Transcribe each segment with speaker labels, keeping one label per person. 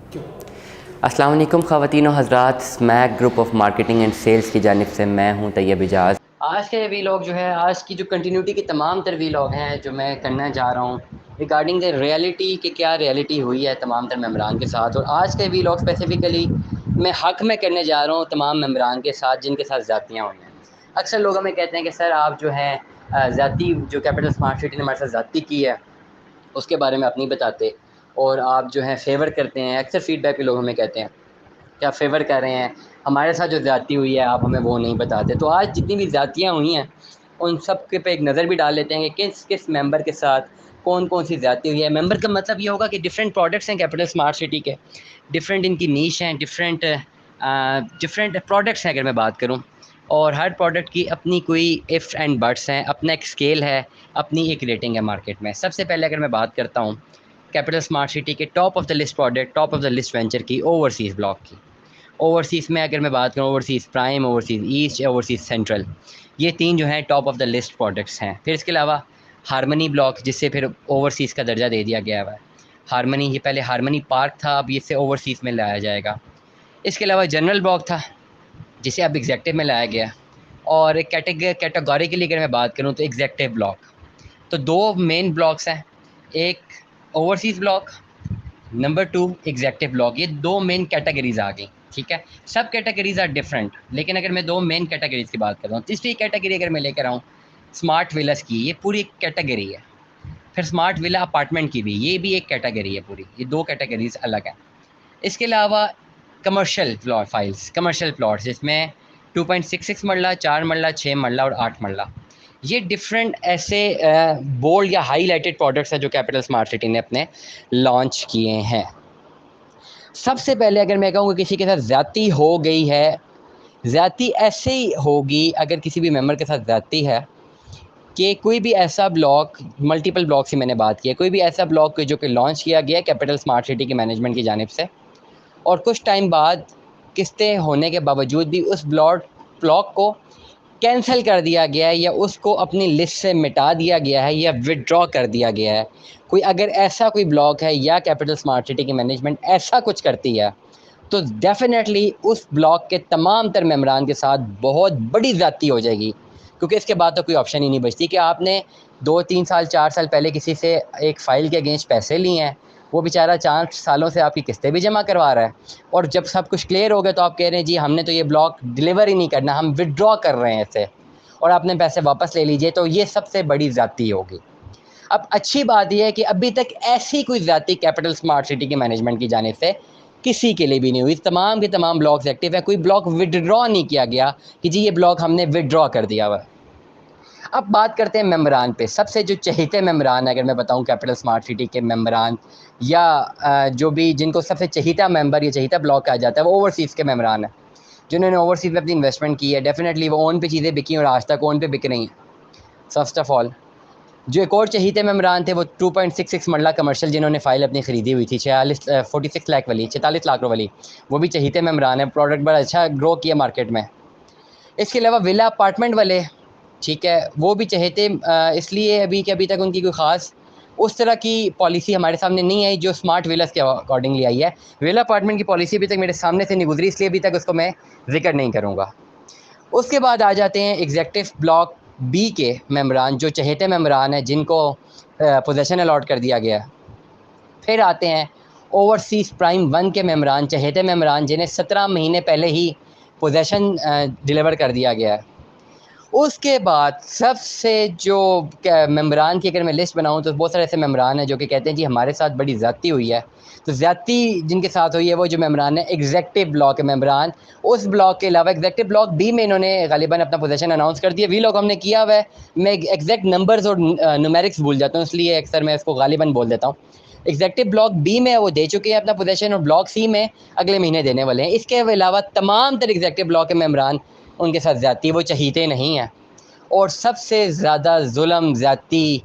Speaker 1: अस्सलाम वालेकुम ख़वातीन व हज़रात, Smack group of marketing and sales की जानिब से मैं हूं तैयब इजाज़। आज के वीलॉग जो है, आज की जो कंटिन्यूटी के तमाम तर वीलॉग हैं जो मैं करना चाह रहा हूं रिगार्डिंग द रियलिटी कि क्या रियलिटी हुई है तमाम तर मेम्बरान के साथ। और आज के वीलॉग स्पेसिफ़िकली मैं हक़ में करने जा रहा हूं तमाम मेम्बरान के साथ जिनके साथ ज़्यादतियाँ हुई हैं। अक्सर लोग हमें कहते हैं कि सर आप जो है ज़्यादती जो कैपिटल स्मार्ट सिटी ने हमारे साथ ज़्यादती की है उसके बारे में आप नहीं बताते, और आप जो है फ़ेवर करते हैं। अक्सर फ़ीडबैक पे लोग हमें कहते हैं कि आप फ़ेवर कर रहे हैं, हमारे साथ जो ज़्यादती हुई है आप हमें वो नहीं बताते। तो आज जितनी भी ज़्यादतियाँ हुई हैं उन सब के पे एक नज़र भी डाल लेते हैं कि किस किस मेंबर के साथ कौन-कौन सी ज़्यादती हुई है। मेंबर का मतलब ये होगा कि डिफरेंट प्रोडक्ट्स हैं कैपिटल स्मार्ट सिटी के, डिफरेंट इनकी नीश हैं, डिफरेंट प्रोडक्ट्स हैं अगर मैं बात करूँ, और हर प्रोडक्ट की अपनी कोई इफ़ एंड बट्स हैं, अपना एक स्केल है, अपनी एक रेटिंग है मार्केट में। सबसे पहले अगर मैं बात करता हूँ कैपिटल स्मार्ट सिटी के top of the list product, top of the list venture की, ओवरसीज़ ब्लॉक की। ओवरसीज़ में अगर मैं बात करूँ, overseas prime, overseas east, overseas central, ये 3 जो हैं top of the list products हैं। फिर इसके अलावा हार्मनी ब्लॉक, जिससे फिर ओवरसीज़ का दर्जा दे दिया गया हुआ है। हार्मनी, ये पहले हार्मनी पार्क था, अब इसे ओवरसीज़ में लाया जाएगा। इसके अलावा जनरल ब्लॉक था, जिसे अब एग्जेक्टिव में लाया गया। और एक कैटेगोरिकली अगर मैं बात करूँ तो एग्जेक्टिव ब्लॉक। तो 2 मेन ब्लॉक्स हैं, एक overseas block, number 2 executive block. ये 2 मेन कैटेगरीज़ आ गई, ठीक है। सब कैटेगरीज़ आर डिफरेंट, लेकिन अगर मैं 2 मेन कैटेगरीज़ की बात कर रहा हूँ, तीसरी कैटेगरी अगर मैं लेकर आऊँ स्मार्ट विलास की, ये पूरी एक कैटेगरी है। फिर स्मार्ट विला अपार्टमेंट की भी, ये भी एक कैटेगरी है पूरी। ये 2 कैटेगरीज़ अलग हैं। इसके अलावा कमर्शियल फाइल्स, कमर्शियल प्लॉट्स, जिसमें 2.66 मरला, 4 मरला, 6 मरला और 8 मरला, ये डिफरेंट ऐसे बोल्ड या हाईलाइटेड प्रोडक्ट्स हैं जो कैपिटल स्मार्ट सिटी ने अपने लॉन्च किए हैं। सबसे पहले अगर मैं कहूँ कि किसी के साथ ज़्यादती हो गई है, ज़्यादती ऐसे ही होगी अगर किसी भी मेंबर के साथ ज़्यादती है कि कोई भी ऐसा ब्लॉक, मल्टीपल ब्लॉक की मैंने बात की है, कोई भी ऐसा ब्लॉक जो कि लॉन्च किया गया है कैपिटल स्मार्ट सिटी की मैनेजमेंट की जानिब से, और कुछ टाइम बाद किस्तें होने के बावजूद भी उस ब्लॉक को कैंसिल कर दिया गया है, या उसको अपनी लिस्ट से मिटा दिया गया है, या विथड्रॉ कर दिया गया है। कोई अगर ऐसा कोई ब्लॉक है या कैपिटल स्मार्ट सिटी की मैनेजमेंट ऐसा कुछ करती है, तो डेफ़िनेटली उस ब्लॉक के तमाम तर मेंबरान के साथ बहुत बड़ी ज़्यादती हो जाएगी। क्योंकि इसके बाद तो कोई ऑप्शन ही नहीं बचती कि आपने 2-3 साल, 4 साल पहले किसी से एक फ़ाइल के अगेंस्ट पैसे लिए हैं, वो बेचारा 4 सालों से आपकी किस्तें भी जमा करवा रहा है, और जब सब कुछ क्लियर हो गया तो आप कह रहे हैं जी हमने तो ये ब्लॉक डिलीवर ही नहीं करना, हम विथड्रॉ कर रहे हैं इसे, और आपने पैसे वापस ले लीजिए। तो ये सबसे बड़ी ज़्यादती होगी। अब अच्छी बात ये है कि अभी तक ऐसी कोई ज़्यादती कैपिटल स्मार्ट सिटी की मैनेजमेंट की जानिब से किसी के लिए भी नहीं हुई। तमाम के तमाम ब्लॉक्स एक्टिव हैं, कोई ब्लॉक विथड्रॉ नहीं किया गया कि जी ये ब्लॉक हमने विथड्रॉ कर दिया हुआ है। अब बात करते हैं मेंबरान पे। सबसे जो चहेते मेंबरान अगर मैं बताऊं कैपिटल स्मार्ट सिटी के मेंबरान, या जो भी जिनको सबसे चहीता मेंबर या चहीता ब्लॉक कहा जाता है, वो ओवरसीज़ के मेंबरान हैं, जिन्होंने ओवरसीज़ में अपनी इन्वेस्टमेंट की है। डेफिनेटली वो ओन पे चीज़ें बिकी और आज तक ओन पे बिक रही हैं। फर्स्ट ऑफ ऑल, जो एक और चहीते मेंबरान थे वो 2.66 मरला कमर्शियल, जिन्होंने फ़ाइल अपनी ख़रीदी हुई थी 46 लाख वाली, 46 लाख रुपये वाली, वो भी चहीते मेंबरान है। प्रोडक्ट बड़ा अच्छा ग्रो किया मार्केट में। इसके अलावा विला अपार्टमेंट वाले, ठीक है, वो भी चहेते इसलिए अभी कि अभी तक उनकी कोई ख़ास उस तरह की पॉलिसी हमारे सामने नहीं आई जो स्मार्ट विलास के अकॉर्डिंगली आई है। विला अपार्टमेंट की पॉलिसी अभी तक मेरे सामने से नहीं गुजरी, इसलिए अभी तक उसको मैं ज़िक्र नहीं करूँगा। उसके बाद आ जाते हैं एग्जेक्टिव ब्लॉक बी के मेंबरान, जो चहेते मेंबरान हैं जिनको पोजीशन अलॉट कर दिया गया है। फिर आते हैं ओवरसीज़ प्राइम 1 के मेंबरान, चहेते मेंबरान, जिन्हें 17 महीने पहले ही पोजीशन डिलीवर कर दिया गया है। उसके बाद सबसे जो मेंबरान की अगर मैं लिस्ट बनाऊँ तो बहुत सारे ऐसे मेंबरान हैं जो कि कहते हैं जी हमारे साथ बड़ी ज़्यादती हुई है। तो ज़्यादती जिनके साथ हुई है वो जो मेंबरान है एग्जेक्टिव ब्लॉक के मेंबरान। उस ब्लॉक के अलावा एग्जेक्टिव ब्लॉक बी में इन्होंने गालिबन अपना पोजीशन अनाउंस कर दिया। वी लोग हमने किया हुआ है, मैं एग्जैक्ट नंबर्स और न्यूमेरिक्स भूल जाता हूँ, इसलिए अक्सर मैं इसको गालिबन बोल देता हूँ। एग्जेक्टिव ब्लॉक बी में वो दे चुके हैं अपना पोजीशन, और ब्लॉक सी में अगले महीने देने वाले हैं। इसके अलावा तमाम तर एग्जेक्टिव ब्लॉक के मेंबरान, उनके साथ ज़्यादती वो चहीते नहीं हैं। और सबसे ज़्यादा जुल्म ज़्यादती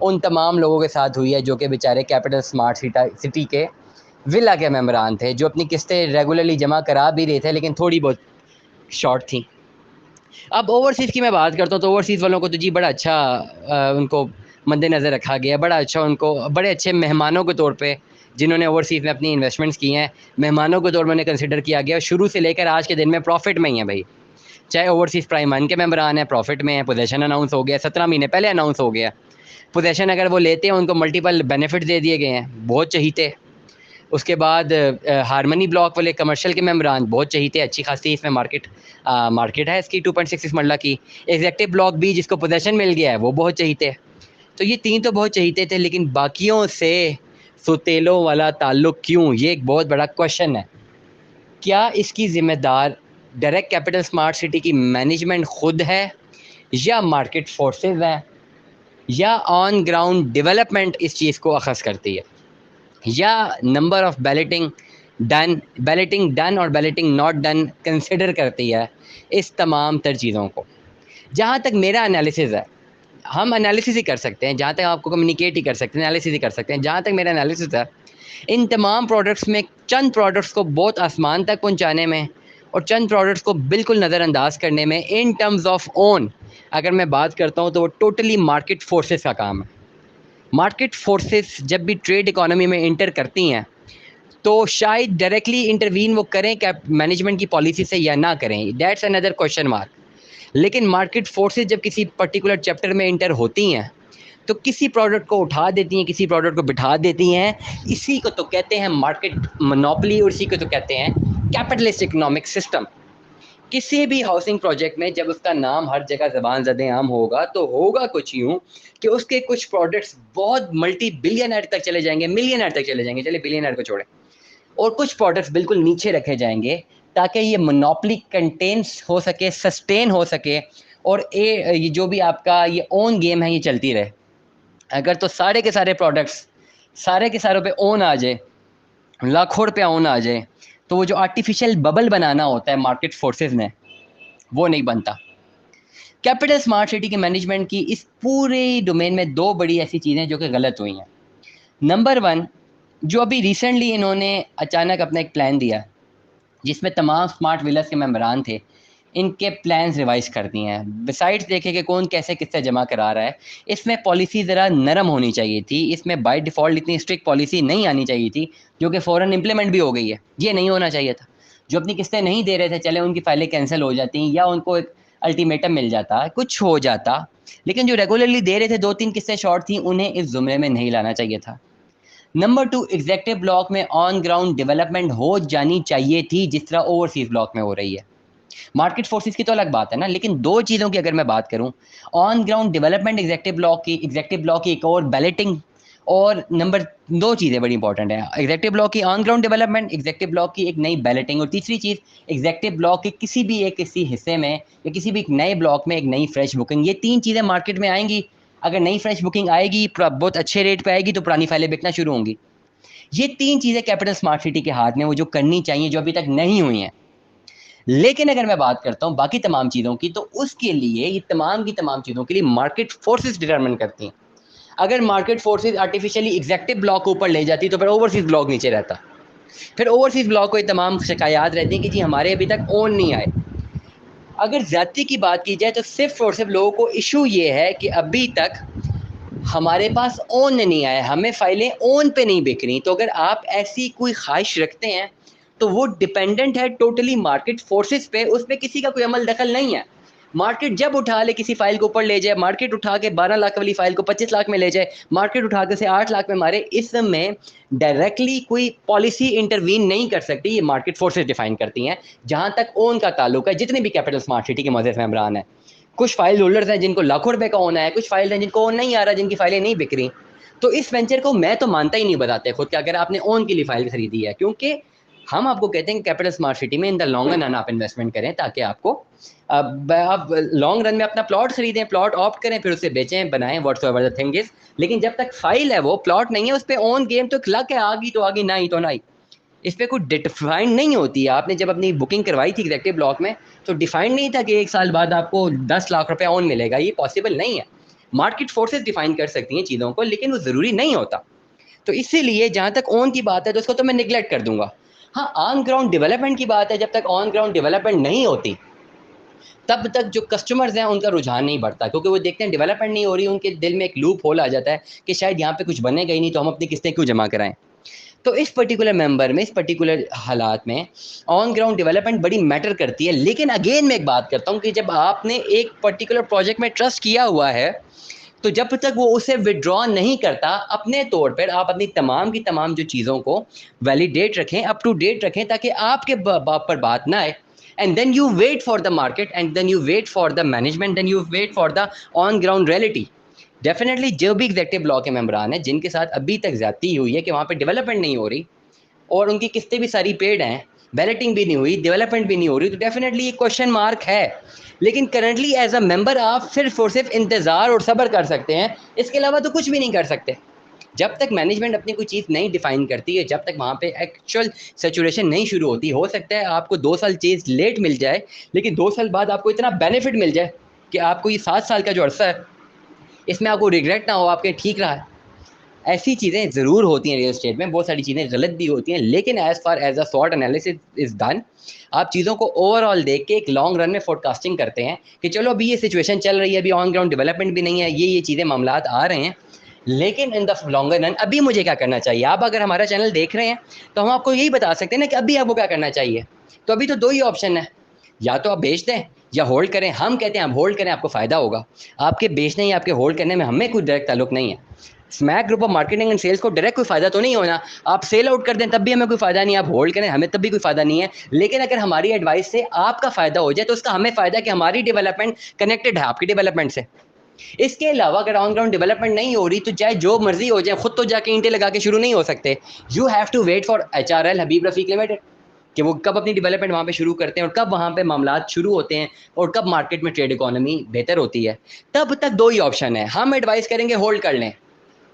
Speaker 1: उन तमाम लोगों के साथ हुई है जो कि बेचारे कैपिटल स्मार्ट सिटी के विला के मेंबरान थे, जो अपनी किस्तें रेगुलरली जमा करा भी रहे थे लेकिन थोड़ी बहुत शॉर्ट थी। अब ओवरसीज़ की मैं बात करता हूँ तो ओवरसीज़ वालों को तो जी बड़ा अच्छा उनको मद्देनज़र रखा गया, बड़ा अच्छा उनको बड़े अच्छे मेहमानों के तौर पे जिन्होंने ओवरसीज़ में अपनी इन्वेस्टमेंट्स की हैं, मेहमानों के तौर में उन्हें कंसिडर किया गया, शुरू से लेकर आज के दिन में प्रॉफिट में ही है भाई। चाहे ओवरसीज़ प्राइम वन के मेंबरान हैं, प्रॉफिट में है, पोजीशन अनाउंस हो गया, 17 महीने पहले अनाउंस हो गया। पोजीशन अगर वो लेते हैं उनको मल्टीपल बेनिफिट दे दिए गए हैं, बहुत चहीते। उसके बाद हारमनी ब्लॉक वाले कमर्शियल के मेंबरान बहुत चहीते, अच्छी खासी इसमें मार्केट है इसकी 2.66 मरला की। एग्जेक्टिव ब्लॉक भी जिसको पोजीशन मिल गया है वो बहुत चहीते। तो ये तीन तो बहुत चहीते थे, लेकिन बाकियों से सुतेलों वाला ताल्लुक क्यों, ये एक बहुत बड़ा क्वेश्चन है। क्या इसकी ज़िम्मेदार डायरेक्ट कैपिटल स्मार्ट सिटी की मैनेजमेंट खुद है, या मार्केट फोर्सेस हैं, या ऑन ग्राउंड डेवलपमेंट इस चीज़ को अखज़ करती है, या नंबर ऑफ़ बैलेटिंग डन और बैलेटिंग नॉट डन कंसिडर करती है इस तमाम तर चीज़ों को। जहाँ तक मेरा एनालिसिस है, हम एनालिसिस ही कर सकते हैं, जहाँ तक आपको कम्युनिकेट ही कर सकते हैं, एनालिसिस ही कर सकते हैं। जहाँ तक मेरा एनालिसिस है, इन तमाम प्रोडक्ट्स में चंद प्रोडक्ट्स को बहुत आसमान तक पहुँचाने में और चंद प्रोडक्ट्स को बिल्कुल नज़रअंदाज करने में, इन टर्म्स ऑफ ओन अगर मैं बात करता हूँ, तो वो टोटली मार्केट फोर्सेस का काम है। मार्केट फोर्सेस जब भी ट्रेड इकोनॉमी में इंटर करती हैं, तो शायद डायरेक्टली इंटरवीन वो करें कैप मैनेजमेंट की पॉलिसी से या ना करें, दैट्स अनदर क्वेश्चन मार्क। लेकिन मार्केट फोर्सेस जब किसी पर्टिकुलर चैप्टर में इंटर होती हैं, तो किसी प्रोडक्ट को उठा देती हैं, किसी प्रोडक्ट को बिठा देती हैं। इसी को तो कहते हैं मार्केट मोनोपोली, और इसी को तो कहते हैं कैपिटलिस्ट इकोनॉमिक सिस्टम। किसी भी हाउसिंग प्रोजेक्ट में जब उसका नाम हर जगह ज़बान ज़दे आम होगा, तो होगा कुछ यूँ कि उसके कुछ प्रोडक्ट्स बहुत मल्टी बिलियनर तक चले जाएंगे, मिलियनर तक चले जाएंगे, चलिए बिलियनर को छोड़ें, और कुछ प्रोडक्ट्स बिल्कुल नीचे रखे जाएंगे, ताकि ये मोनोपोली कंटेन्स हो सके, सस्टेन हो सके, और ये जो भी आपका ये ओन गेम है ये चलती रहे। अगर तो सारे के सारे प्रोडक्ट्स सारे के सारों पे ओन आ जाए, लाखों रुपया ओन आ जाए, तो वो जो आर्टिफिशियल बबल बनाना होता है मार्केट फोर्सेस ने, वो नहीं बनता। कैपिटल स्मार्ट सिटी के मैनेजमेंट की इस पूरे डोमेन में दो बड़ी ऐसी चीज़ें जो कि गलत हुई हैं। नंबर वन, जो अभी रिसेंटली इन्होंने अचानक अपना एक प्लान दिया, जिसमें तमाम स्मार्ट विलर्स के मेंबरान थे, इनके प्लान्स रिवाइज़ कर दिए हैं। बिसाइड्स देखे कि कौन कैसे किससे जमा करा रहा है, इसमें पॉलिसी ज़रा नरम होनी चाहिए थी, इसमें बाय डिफ़ॉल्ट इतनी स्ट्रिक्ट पॉलिसी नहीं आनी चाहिए थी, जो कि फ़ौरन इम्प्लीमेंट भी हो गई है। ये नहीं होना चाहिए था। जो अपनी किस्तें नहीं दे रहे थे, चले उनकी फ़ाइलें कैंसिल हो जाती, या उनको एक अल्टीमेटम मिल जाता, कुछ हो जाता, लेकिन जो रेगुलरली दे रहे थे, 2-3 किस्तें शॉर्ट थी, उन्हें इस ज़ुमरे में नहीं लाना चाहिए था। नंबर 2, एग्जेक्टिव ब्लॉक में ऑन ग्राउंड डेवलपमेंट हो जानी चाहिए थी, जिस तरह ओवरसीज़ ब्लॉक में हो रही है। मार्केट फोर्सेस की तो अलग बात है ना, लेकिन दो चीज़ों की अगर मैं बात करूं, on ground development executive block की एक और बैलेटिंग, और नंबर दो चीज़ें बड़ी इंपॉर्टेंट है, एग्जेक्टिव ब्लॉक की on ground development, executive block की एक नई बैलेटिंग, और तीसरी चीज़ एग्जेक्टिव ब्लॉक के किसी हिस्से में या किसी भी एक नए ब्लॉक में एक नई फ्रेश बुकिंग। ये तीन चीज़ें मार्केट में आएंगी। अगर नई फ्रेश बुकिंग आएगी, बहुत अच्छे रेट पे आएगी, तो पुरानी फाइलें बिकना शुरू होंगी। ये तीन चीज़ें कैपिटल स्मार्ट सिटी के हाथ में, वो जो करनी चाहिए, जो अभी तक नहीं हुई हैं। लेकिन अगर मैं बात करता हूँ बाकी तमाम चीज़ों की, तो उसके लिए ये तमाम की तमाम चीज़ों के लिए मार्केट फोर्सेस डिटरमिन करती हैं। अगर market forces artificially executive block को ऊपर ले जाती, तो फिर ओवरसीज ब्लॉक नीचे रहता। फिर ओवरसीज ब्लॉक को ये तमाम शिकायत रहती हैं कि जी हमारे अभी तक ओन नहीं आए। अगर ज़्यादती की बात की जाए, तो सिर्फ और सिर्फ लोगों को इशू ये है कि अभी तक हमारे पास ओन नहीं आया, हमें फाइलें ओन पे नहीं बिक रही। तो अगर आप ऐसी कोई ख्वाहिश रखते हैं, तो वो डिपेंडेंट है टोटली मार्केट फोर्सेस पे, उसमें किसी का कोई अमल दखल नहीं है। मार्केट जब उठा ले, किसी फाइल को ऊपर ले जाए, मार्केट उठा के 12 लाख वाली फाइल को 25 लाख में ले जाए, मार्केट उठा के उसे 8 लाख में मारे, इसमें डायरेक्टली कोई पॉलिसी इंटरवीन नहीं कर सकती। ये मार्केट फोर्सेस डिफाइन करती हैं। जहां तक ओन का ताल्लुक है, जितने भी कैपिटल स्मार्ट सिटी के मौजूद मेंबरान हैं, कुछ फाइल होल्डर्स हैं जिनको लाखों रुपए का ओन है, कुछ फाइल हैं जिनको ओन नहीं आ रहा, जिनकी फाइलें नहीं बिक रही। तो इस वेंचर को मैं तो मानता ही नहीं, बताते खुद कि अगर आपने ओन के लिए फाइल खरीदी है, क्योंकि हम आपको कहते हैं कि कैपिटल स्मार्ट सिटी में इन द लॉन्ग रन आप इन्वेस्टमेंट करें, ताकि आपको आप लॉन्ग रन में अपना प्लॉट खरीदें, प्लॉट ऑप्ट करें, फिर उसे बेचें, बनाएं, व्हाट्सएवर द थिंग इज। लेकिन जब तक फाइल है, वो प्लॉट नहीं है, उस पर ओन गेम तो लक है, आगी तो आगी, ना ही तो ना ही। इस पर कोई डिफाइंड नहीं होती है। आपने जब अपनी बुकिंग करवाई थी एग्जेक्टिव ब्लॉक में, तो डिफाइंड नहीं था कि 1 साल बाद आपको 10 लाख रुपया ऑन मिलेगा। ये पॉसिबल नहीं है। मार्केट फोर्सेस डिफाइन कर सकती हैं चीज़ों को, लेकिन वो ज़रूरी नहीं होता। तो इसीलिए जहाँ तक ऑन की बात है, तो उसको तो मैं निगलेक्ट कर दूंगा। हाँ, ऑन ग्राउंड डेवलपमेंट की बात है, जब तक ऑन ग्राउंड डेवलपमेंट नहीं होती, तब तक जो कस्टमर्स हैं उनका रुझान नहीं बढ़ता, क्योंकि वो देखते हैं डेवलपमेंट नहीं हो रही, उनके दिल में एक लूप होल आ जाता है कि शायद यहाँ पे कुछ बनेगा ही नहीं, तो हम अपनी किस्तें क्यों जमा कराएं। तो इस पर्टिकुलर मेंबर में, इस पर्टिकुलर हालात में ऑन ग्राउंड डेवलपमेंट बड़ी मैटर करती है। लेकिन अगेन मैं एक बात करता हूँ कि जब आपने एक पर्टिकुलर प्रोजेक्ट में ट्रस्ट किया हुआ है, तो जब तक वो उसे विड्रॉ नहीं करता, अपने तौर पर आप अपनी तमाम की तमाम जो चीज़ों को वैलिडेट रखें, अप टू डेट रखें, ताकि आपके बाप पर बात ना आए। And then you wait for the market, and then you wait for the management, then you wait for the on ground reality. Definitely जो भी एग्जेक्टिव ब्लॉक के मेंबरान हैं जिनके साथ अभी तक ज्यादती हुई है कि वहाँ पे डेवलपमेंट नहीं हो रही और उनकी किस्तें भी सारी पेड हैं, बैलेटिंग भी नहीं हुई, डेवलपमेंट भी नहीं हो रही, तो डेफिनेटली ये क्वेश्चन मार्क है। लेकिन करंटली एज अ मेंबर आप सिर्फ और सिर्फ इंतज़ार और सब्र कर सकते हैं, इसके अलावा तो कुछ भी नहीं कर सकते। जब तक मैनेजमेंट अपनी कोई चीज़ नहीं डिफाइन करती है, जब तक वहाँ पे एक्चुअल सैचुरेशन नहीं शुरू होती, हो सकता है आपको 2 साल चीज़ लेट मिल जाए, लेकिन 2 साल बाद आपको इतना बेनिफिट मिल जाए कि आपको ये 7 साल का जो अरसा है, इसमें आपको रिग्रेट ना हो, आपके ठीक रहा है। ऐसी चीज़ें ज़रूर होती हैं रियल एस्टेट में, बहुत सारी चीज़ें गलत भी होती हैं, लेकिन as far as a short analysis is done, आप चीज़ों को ओवरऑल देख के एक लॉन्ग रन में फोरकास्टिंग करते हैं कि चलो अभी ये सिचुएशन चल रही है, अभी ऑन ग्राउंड डेवलपमेंट भी नहीं है, ये चीज़ें मामलात आ रहे हैं, लेकिन इन द लॉन्गर रन अभी मुझे क्या करना चाहिए। आप अगर हमारा चैनल देख रहे हैं तो हम आपको यही बता सकते हैं ना कि अभी आपको क्या करना चाहिए। तो अभी तो 2 ही ऑप्शन है, या तो आप बेच दें या होल्ड करें। हम कहते हैं आप होल्ड करें, आपको फ़ायदा होगा। आपके बेचने या आपके होल्ड करने में हमें कोई डायरेक्ट ताल्लुक नहीं है। SMAC group of marketing and sales को डायरेक्ट कोई फ़ायदा तो नहीं होना। आप सेल आउट कर दें तब भी हमें कोई फ़ायदा नहीं है, आप होल्ड करें हमें तब भी कोई फ़ायदा नहीं है। लेकिन अगर हमारी एडवाइस से आपका फ़ायदा हो जाए तो उसका हमें फ़ायदा कि हमारी डेवलपमेंट कनेक्टेड है आपकी डेवलपमेंट से। इसके अलावा अगर ऑन ग्राउंड डेवलपमेंट नहीं हो रही तो चाहे जो मर्जी हो जाए, खुद तो जाके ईंटें लगा के शुरू नहीं हो सकते। You have to wait for HRL Habib Rafiq limited कि वो कब अपनी डेवलपमेंट वहाँ पे शुरू करते हैं और कब वहाँ पे मामलात शुरू होते हैं और कब मार्केट में ट्रेड इकोनॉमी बेहतर होती है। तब तक 2 ही ऑप्शन है, हम एडवाइस करेंगे होल्ड कर लें,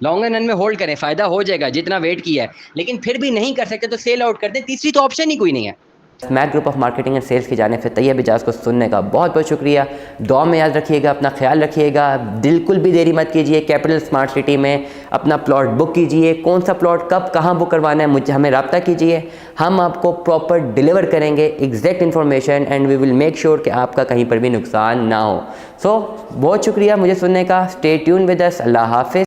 Speaker 1: लॉन्ग रन में होल्ड करें, फ़ायदा हो जाएगा जितना वेट किया है। लेकिन फिर भी नहीं कर सकते तो सेल आउट कर दें, तीसरी तो ऑप्शन ही कोई नहीं है। SMAC group of marketing and sales की जानिब से तैयब इजाज़ को सुनने का बहुत बहुत शुक्रिया। दुआ में याद रखिएगा, अपना ख्याल रखिएगा, बिल्कुल भी देरी मत कीजिए। कैपिटल स्मार्ट सिटी में अपना प्लॉट बुक कीजिए, कौन सा प्लॉट कब कहाँ बुक करवाना है मुझे हमें रब्ता कीजिए, हम आपको प्रॉपर डिलीवर करेंगे exact information, and we will make sure कि आपका कहीं पर भी नुकसान ना हो। सो बहुत शुक्रिया मुझे सुनने का। Stay tuned with us. अल्लाह हाफिज़।